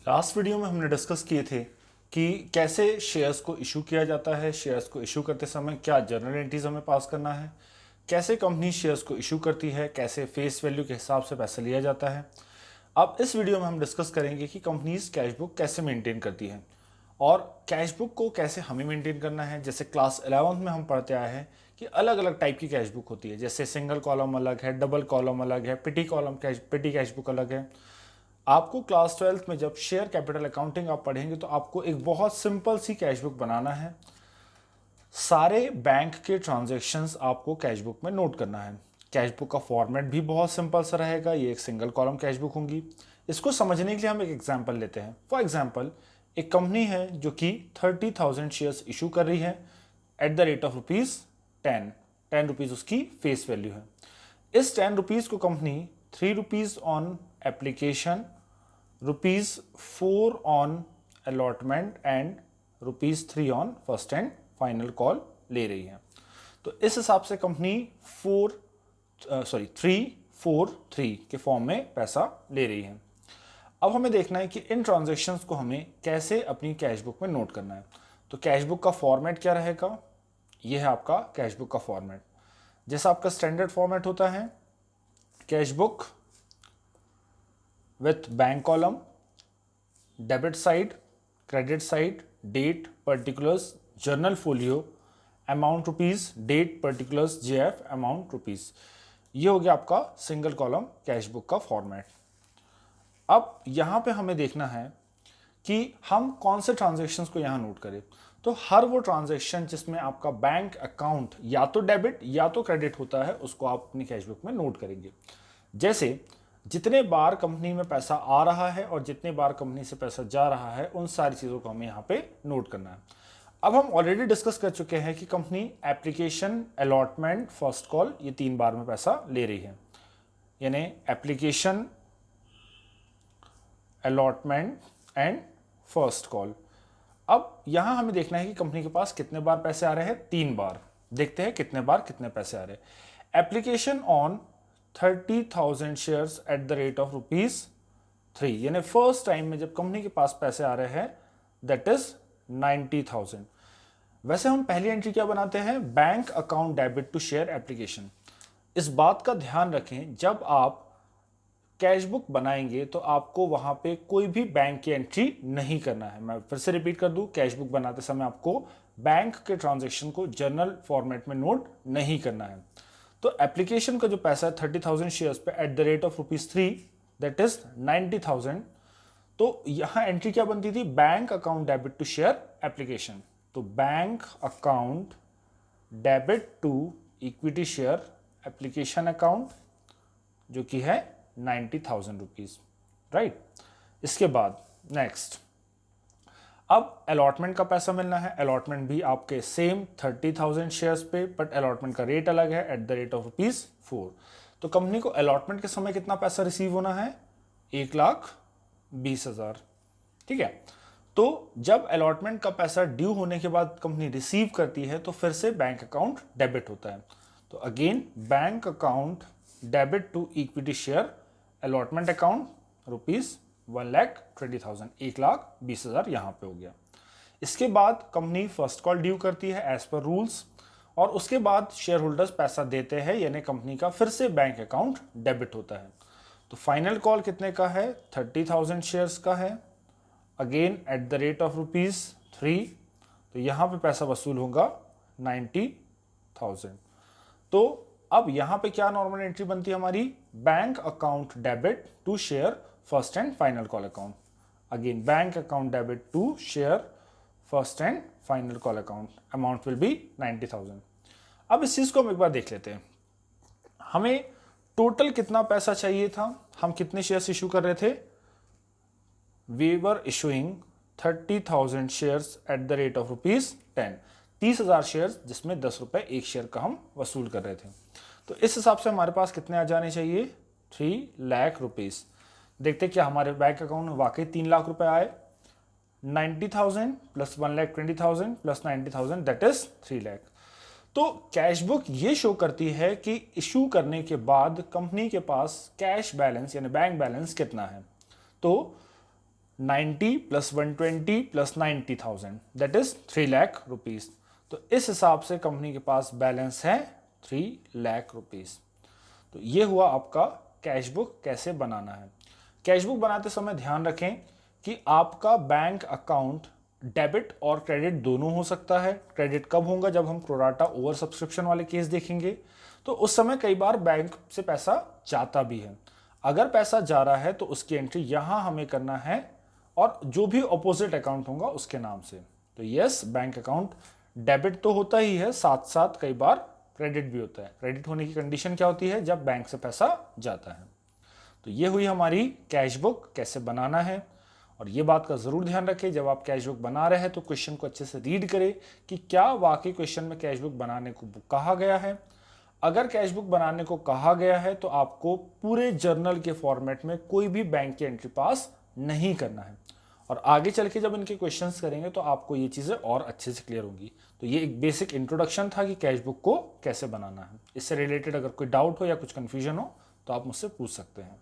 Last video में हमने discuss किए थे कि कैसे शेयर्स को इशू किया जाता है, शेयर्स को इशू करते समय क्या जर्नल एंट्रीज हमें पास करना है, कैसे कंपनी शेयर्स को इशू करती है, कैसे फेस वैल्यू के हिसाब से पैसा लिया जाता है। अब इस वीडियो में हम डिस्कस करेंगे कि कंपनीज कैश बुक कैसे मेंटेन करती है और कैश बुक को कैसे हमें मेंटेन करना है। जैसे क्लास 11 में हम पढ़ते आए हैं कि अलग अलग टाइप की कैश बुक होती है, जैसे सिंगल कॉलम अलग है, डबल कॉलम अलग है, पिटी कैश बुक अलग है। आपको क्लास 12th में जब शेयर कैपिटल अकाउंटिंग आप पढ़ेंगे तो आपको एक बहुत सिंपल सी कैश बुक बनाना है। सारे बैंक के ट्रांजैक्शंस आपको कैश बुक में नोट करना है। कैश बुक का फॉर्मेट भी बहुत सिंपल सा रहेगा, ये एक सिंगल कॉलम कैश बुक होगी। इसको समझने के लिए हम एक एग्जांपल लेते हैं। फॉर एग्जांपल, एक कंपनी है जो कि 30,000 शेयर्स इशू कर रही है एट द रेट ऑफ ₹10 उसकी फेस वैल्यू है। इस ₹10 को company ₹3 on application, ₹4 on allotment and ₹3 on first and final call ले रही है। तो इस हिसाब से कंपनी 343 के फॉर्म में पैसा ले रही है। अब हमें देखना है कि इन ट्रांजैक्शंस को हमें कैसे अपनी कैश बुक में नोट करना है। तो कैश बुक का फॉर्मेट क्या रहेगा, यह है आपका कैश बुक का फॉर्मेट। जैसा आपका स्टैंडर्ड फॉर्मेट होता है, cash book with bank column, debit side, credit side, date, particulars, journal folio, amount rupees, date, particulars, JF, amount rupees। ये हो गया आपका सिंगल कॉलम कैश बुक का फॉर्मेट। अब यहाँ पे हमें देखना है कि हम कौन से ट्रांजैक्शंस को यहाँ नोट करें। तो हर वो ट्रांजैक्शन जिसमें आपका बैंक अकाउंट या तो डेबिट या तो क्रेडिट होता है, उसको आप अपनी कैश बुक में नोट करेंगे। जैसे जितने बार कंपनी में पैसा आ रहा है और जितने बार कंपनी से पैसा जा रहा है, उन सारी चीज़ों को हमें यहाँ पे नोट करना है। अब हम ऑलरेडी डिस्कस कर चुके हैं कि company application, allotment, first call, ये 3 बार में पैसा ले रही है। यानी application, allotment and first call. अब यहाँ हमें देखना है कि कंपनी के पास कितने बार पैसे आ रहे हैं। 3 बार। देखते हैं कितने बार कितने पैसे आ रहे हैं। Application on 30,000 shares at the rate of ₹3, यानी फर्स्ट टाइम में जब कंपनी के पास पैसे आ रहे हैं, दैट इज 90,000। वैसे हम पहली एंट्री क्या बनाते हैं, bank account debit to share application. इस बात का ध्यान रखें, जब आप कैश बुक बनाएंगे तो आपको वहां पे कोई भी बैंक की एंट्री नहीं करना है। मैं फिर से रिपीट कर दूं, कैश बुक बनाते समय आपको बैंक के ट्रांजैक्शन को जर्नल फॉर्मेट में नोट नहीं करना है। तो एप्लीकेशन का जो पैसा है 30,000 शेयर्स पे at the rate of ₹3, that is 90,000। तो यहां एंट्री क्या बनती थी, bank account debit to share application. तो bank account debit to equity share application account, जो कि है ₹90,000, राइट। इसके बाद नेक्स्ट, अब अलॉटमेंट का पैसा मिलना है। अलॉटमेंट भी आपके सेम 30,000 शेयर्स पे, बट अलॉटमेंट का रेट अलग है, एट द रेट ऑफ ₹4। तो कंपनी को अलॉटमेंट के समय कितना पैसा रिसीव होना है, 1,20,000। ठीक है। तो जब अलॉटमेंट का पैसा ड्यू होने के बाद कंपनी रिसीव करती है तो फिर से बैंक अकाउंट डेबिट होता है। तो again bank account debit to equity share allotment account ₹1,20,000, 1,20,000 यहां पे हो गया। इसके बाद कंपनी फर्स्ट कॉल ड्यू करती है एज पर रूल्स, और उसके बाद शेयर होल्डर्स पैसा देते हैं, यानी कंपनी का फिर से बैंक अकाउंट डेबिट होता है। तो फाइनल कॉल कितने का है, 30,000 शेयर्स का है, again eight the rate of ₹3। तो यहां पे पैसा वसूल होगा 90,000। तो अब यहां पे क्या नॉर्मल एंट्री बनती है हमारी, bank account debit to share first and final call account. Again bank account debit to share first and final call account, amount will be 90,000। अब इस चीज को हम एक बार देख लेते हैं। हमें टोटल कितना पैसा चाहिए था, हम कितने शेयर्स इशू कर रहे थे, we were issuing 30,000 shares at the rate of ₹10, 30,000 shares, जिसमें ₹10 एक शेयर का हम वसूल कर रहे थे। तो इस हिसाब से हमारे पास कितने आ जाने चाहिए, ₹3,00,000। देखते क्या हमारे बैंक अकाउंट में वाकई ₹3,00,000 आए। 90,000 प्लस 1,20,000 प्लस 90,000, दैट इज 3,00,000। तो कैश बुक ये शो करती है कि इशू करने के बाद कंपनी के पास कैश बैलेंस यानी बैंक बैलेंस कितना है। तो 90 plus 120 plus 90,000 that is 3 lakh rupees. तो इस हिसाब से कंपनी के पास बैलेंस है 3 लाख रुपीज। तो ये हुआ आपका कैश बुक कैसे बनाना है। कैश बुक बनाते समय ध्यान रखें कि आपका बैंक अकाउंट डेबिट और क्रेडिट दोनों हो सकता है। क्रेडिट कब होगा? जब हम प्रोराटा ओवर सब्सक्रिप्शन वाले केस देखेंगे, तो उस समय कई बार बैंक से पैसा जाता भी है। अगर पैसा जा रहा है तो उसकी एंट्री यहां हमें करना है और जो भी ऑपोजिट अकाउंट होगा उसके नाम से। तो यस, बैंक अकाउंट डेबिट तो होता ही है, साथ साथ कई बार क्रेडिट भी होता है। क्रेडिट होने की कंडीशन क्या होती है? जब बैंक से पैसा जाता है। तो ये हुई हमारी कैश बुक कैसे बनाना है। और ये बात का जरूर ध्यान रखें, जब आप कैश बुक बना रहे हैं तो क्वेश्चन को अच्छे से रीड करें कि क्या वाकई क्वेश्चन में कैश बुक बनाने को कहा गया है। अगर कैश बुक बनाने को कहा गया है तो आपको पूरे जर्नल के फॉर्मेट में कोई भी बैंक की एंट्री पास नहीं करना है। और आगे चल के जब इनके क्वेश्चंस करेंगे तो आपको ये चीज़ें और अच्छे से क्लियर होंगी। तो ये एक बेसिक इंट्रोडक्शन था कि कैश बुक को कैसे बनाना है। इससे रिलेटेड अगर कोई डाउट हो या कुछ कन्फ्यूजन हो तो आप मुझसे पूछ सकते हैं।